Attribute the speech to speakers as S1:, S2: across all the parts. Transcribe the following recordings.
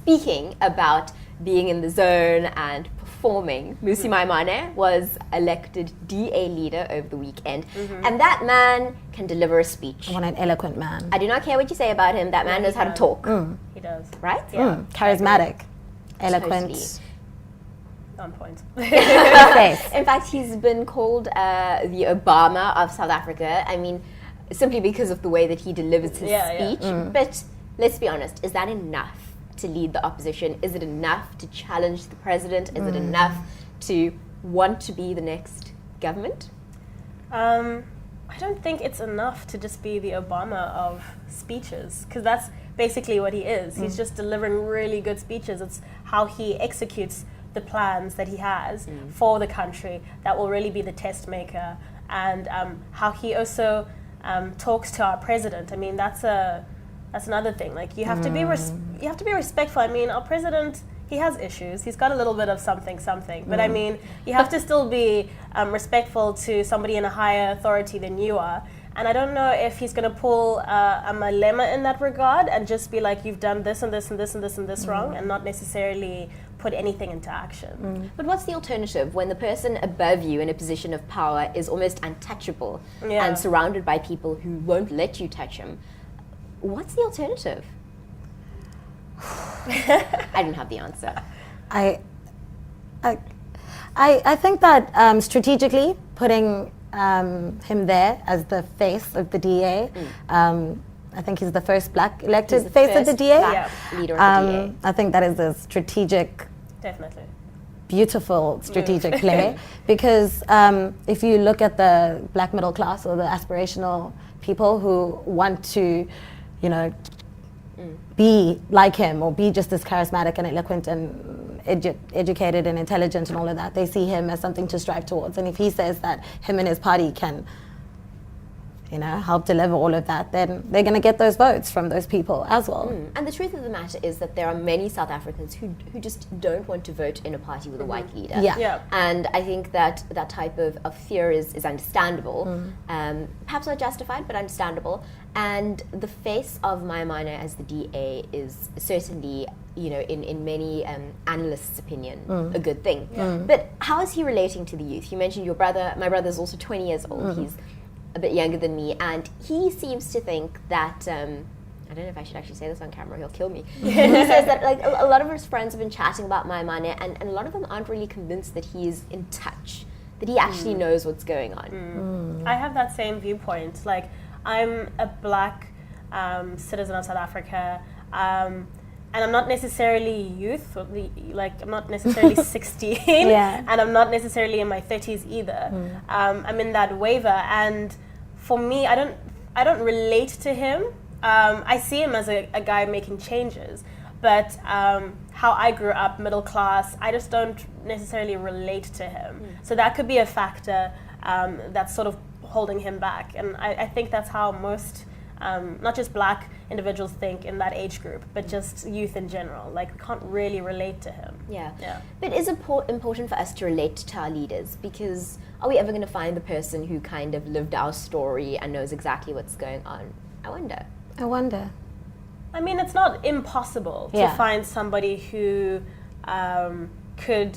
S1: speaking about being in the zone and performing, Mmusi Maimane was elected DA leader over the weekend. And that man can deliver a speech.
S2: What an eloquent man.
S1: I do not care what you say about him, that man knows how to talk.
S3: He does.
S1: Right?
S3: Yeah.
S2: Charismatic, eloquent.
S1: Totally.
S3: On point.
S2: Face.
S1: In fact, he's been called the Obama of South Africa. I mean, simply because of the way that he delivers his speech. But let's be honest, is that enough to lead the opposition? Is it enough to challenge the president? Is it enough to want to be the next government?
S3: I don't think it's enough to just be the Obama of speeches, because that's basically what he is. He's just delivering really good speeches. It's how he executes the plans that he has for the country that will really be the test maker, and how he also talks to our president. I mean, that's another thing. Like, you have to be respectful. I mean, our president, he has issues. He's got a little bit of something. But I mean, you have to still be respectful to somebody in a higher authority than you are. And I don't know if he's going to pull a Malema in that regard and just be like, you've done this and this and this and this and this wrong, and not necessarily put anything into action.
S1: But what's the alternative when the person above you in a position of power is almost untouchable and surrounded by people who won't let you touch him? What's the alternative? I don't have the answer. I
S2: think that strategically putting him there as the face of the DA, I think he's the first black elected face of the DA.
S1: Black leader of the DA.
S2: I think that is a strategic,
S3: Definitely.
S2: beautiful strategic play, because if you look at the black middle class or the aspirational people who want to, you know, be like him or be just as charismatic and eloquent and educated and intelligent and all of that, they see him as something to strive towards. And if he says that him and his party can, you know, help deliver all of that, then they're going to get those votes from those people as well.
S1: And the truth of the matter is that there are many South Africans who just don't want to vote in a party with a white leader.
S2: Yeah.
S1: And I think that that type of fear is understandable. Perhaps not justified, but understandable. And the face of Maimane as the DA is certainly, you know, in many analysts' opinion, a good thing. But how is he relating to the youth? You mentioned your brother. My brother is also 20 years old. He's a bit younger than me, and he seems to think that I don't know if I should actually say this on camera, he'll kill me. He says that like a lot of his friends have been chatting about Maimane, and a lot of them aren't really convinced that he is in touch, that he actually knows what's going on.
S3: I have that same viewpoint. Like, I'm a black citizen of South Africa, and I'm not necessarily youth, like I'm not necessarily 16, and I'm not necessarily in my 30s either. I'm in that waiver, and for me, I don't relate to him. I see him as a guy making changes, but how I grew up, middle class, I just don't necessarily relate to him. So that could be a factor that's sort of holding him back, and I think that's how most not just black individuals think in that age group, but just youth in general. Like, we can't really relate to him.
S1: Yeah. But is it important for us to relate to our leaders? Because are we ever going to find the person who kind of lived our story and knows exactly what's going on? I wonder.
S3: I mean, it's not impossible to find somebody who could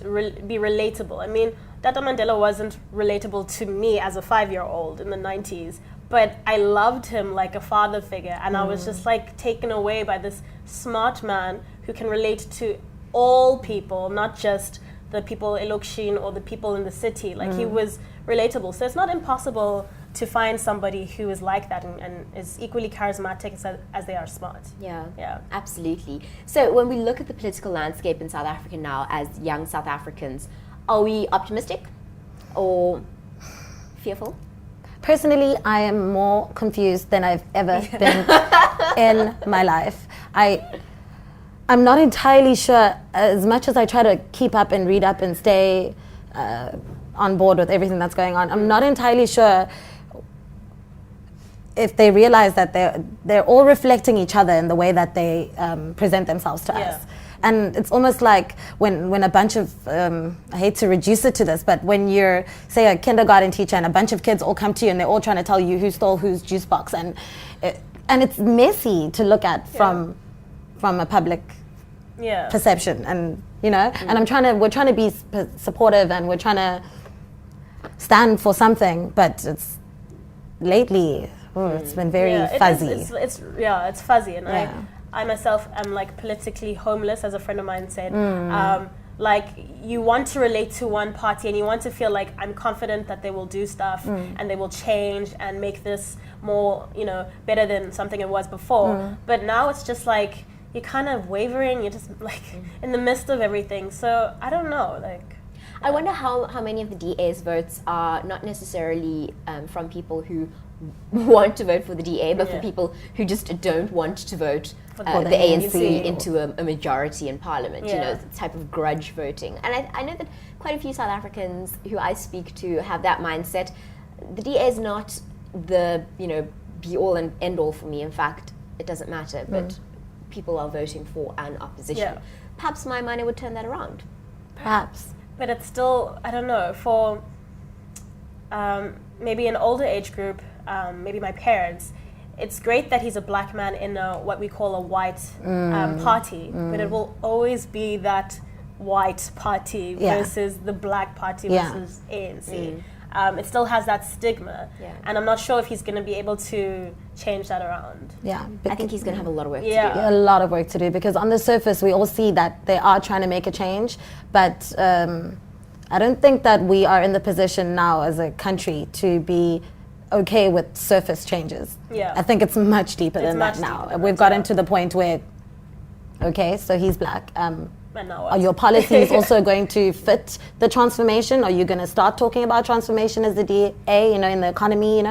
S3: be relatable. I mean, Tata Mandela wasn't relatable to me as a 5-year-old in the 90s, but I loved him like a father figure, and I was just like taken away by this smart man who can relate to all people, not just the people in Lokshin or the people in the city. Like, he was relatable. So it's not impossible to find somebody who is like that and is equally charismatic as they are smart.
S1: Yeah, absolutely. So when we look at the political landscape in South Africa now as young South Africans, are we optimistic or fearful?
S2: Personally, I am more confused than I've ever been in my life. I'm not entirely sure, as much as I try to keep up and read up and stay on board with everything that's going on, I'm not entirely sure if they realize that they're all reflecting each other in the way that they present themselves to us. And it's almost like when a bunch of, I hate to reduce it to this, but when you're, say, a kindergarten teacher and a bunch of kids all come to you and they're all trying to tell you who stole whose juice box, and it's messy to look at from a public
S3: Yeah.
S2: perception, and and we're trying to be supportive, and we're trying to stand for something, but it's lately it's been very fuzzy.
S3: It's fuzzy, and
S2: Yeah.
S3: I myself am like politically homeless, as a friend of mine said. Like, you want to relate to one party and you want to feel like, I'm confident that they will do stuff and they will change and make this more, better than something it was before. But now it's just like, you're kind of wavering, you're just like in the midst of everything. So I don't know, like.
S1: I wonder how many of the DA's votes are not necessarily from people who want to vote for the DA, but for people who just don't want to vote for the ANC into a majority in Parliament. The type of grudge voting. And I know that quite a few South Africans who I speak to have that mindset. The DA is not the be all and end all for me. In fact, it doesn't matter. But people are voting for an opposition.
S3: Yeah.
S1: Perhaps my money would turn that around.
S2: Perhaps.
S3: But it's still, I don't know, for maybe an older age group, maybe my parents, it's great that he's a black man in what we call a white party, but it will always be that white party versus the black party versus ANC. It still has that stigma, and I'm not sure if he's going to be able to change that around.
S2: Yeah,
S1: I think he's going to have a lot of work to do.
S2: A lot of work to do, because on the surface we all see that they are trying to make a change, but I don't think that we are in the position now as a country to be okay with surface changes.
S3: Yeah.
S2: I think it's much deeper than that now. We've gotten to the point where, okay, so he's black. Are your policies also going to fit the transformation? Are you going to start talking about transformation as the DA, in the economy,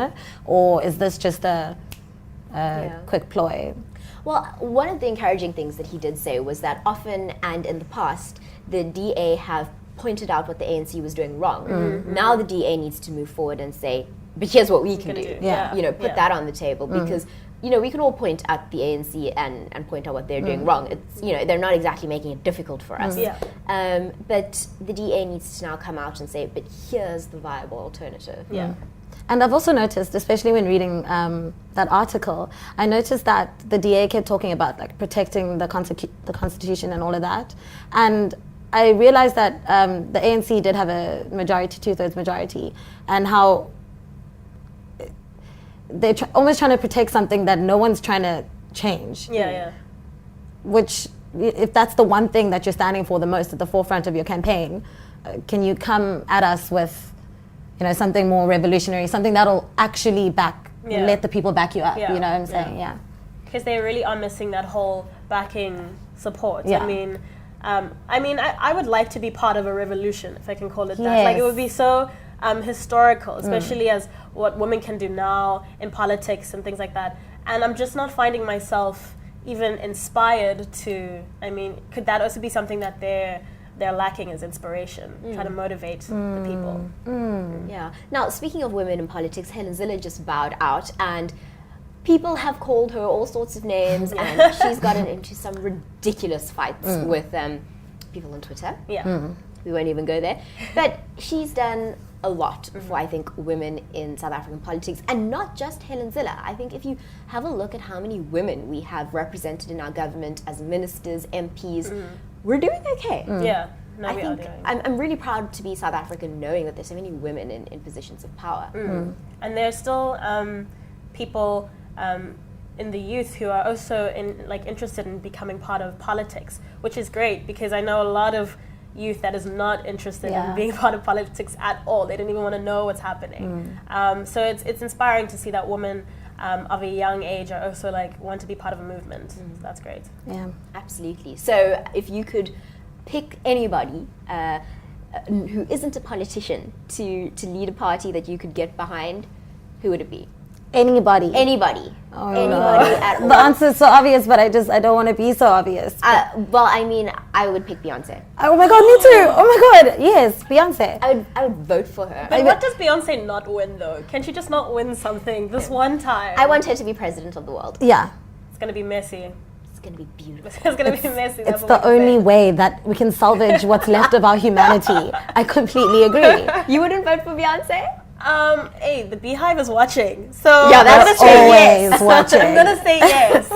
S2: or is this just a quick ploy?
S1: Well, one of the encouraging things that he did say was that often and in the past, the DA have pointed out what the ANC was doing wrong. Now the DA needs to move forward and say, but here's what we can do. Put that on the table, because we can all point at the ANC and point out what they're doing wrong. It's they're not exactly making it difficult for us. But the DA needs to now come out and say, but here's the viable alternative.
S2: And I've also noticed, especially when reading that article, I noticed that the DA kept talking about like protecting the Constitution and all of that. And I realized that the ANC did have a majority, 2/3 majority, and how they're almost trying to protect something that no one's trying to change. Which, if that's the one thing that you're standing for the most at the forefront of your campaign, can you come at us with, something more revolutionary, something that'll actually let the people back you up? You know what I'm saying?
S3: Because they really are missing that whole backing support. I would like to be part of a revolution, if I can call it that. Like, it would be so historical, especially as what women can do now in politics and things like that. And I'm just not finding myself even inspired to, could that also be something that they're lacking, is inspiration, trying to motivate the people.
S1: Yeah. Now, speaking of women in politics, Helen Zille just bowed out, and people have called her all sorts of names, and she's gotten into some ridiculous fights with people on Twitter. We won't even go there. But she's done a lot for, I think, women in South African politics, and not just Helen Zille. I think if you have a look at how many women we have represented in our government as ministers, MPs, we're doing okay. I'm really proud to be South African, knowing that there's so many women in positions of power.
S3: And there's still people in the youth who are also interested in becoming part of politics, which is great, because I know a lot of youth that is not interested in being part of politics at all. They don't even want to know what's happening. So it's inspiring to see that women of a young age are also want to be part of a movement. So that's great.
S2: Yeah,
S1: absolutely. So if you could pick anybody who isn't a politician to lead a party that you could get behind, who would it be?
S2: Anybody.
S1: Anybody at all.
S2: The answer is so obvious, but I don't want to be so obvious.
S1: Well, I would pick Beyonce.
S2: Oh my God, me too. Oh my God, yes, Beyonce.
S1: I would vote for her.
S3: But what does Beyonce not win, though? Can she just not win something this one time?
S1: I want her to be president of the world.
S2: Yeah.
S3: It's going to be messy.
S1: It's going to be beautiful.
S3: It's going to be messy.
S2: It's the only way that we can salvage what's left of our humanity. I completely agree.
S1: You wouldn't vote for Beyonce?
S3: Hey, the Beehive is watching, so
S1: yeah, that's
S2: always watching.
S3: I'm gonna say yes.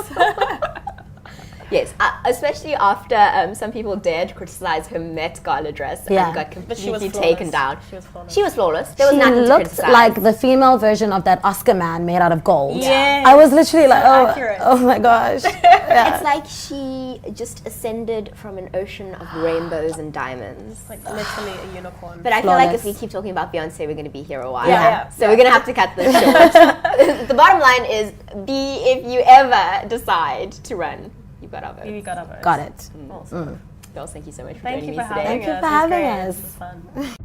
S1: Yes, especially after some people dared criticize her Met Gala dress
S2: Yeah.
S1: and got
S3: But she was
S1: completely taken
S3: flawless.
S1: down.
S3: She was flawless.
S1: She was flawless. There was
S2: She
S1: nothing to
S2: looked
S1: criticize.
S2: like the female version of that Oscar man made out of gold.
S3: Yes.
S2: I was literally like,
S3: accurate.
S2: oh my gosh. Yeah.
S1: It's like she just ascended from an ocean of rainbows and diamonds.
S3: Like literally a unicorn.
S1: But I feel like if
S2: Flawless.
S1: we keep talking about Beyonce, we're going to be here a while.
S3: Yeah.
S1: So we're going to have to cut this short. The bottom line is, if you ever decide to run, you've got our votes.
S3: you got our votes.
S2: Got it.
S3: Awesome.
S1: Girls, thank you so much for
S3: Thank
S1: joining
S3: you
S1: me
S3: for
S1: today.
S3: having
S2: Thank you
S3: us.
S2: for
S3: It was
S2: having
S3: great.
S2: us.
S3: It was fun.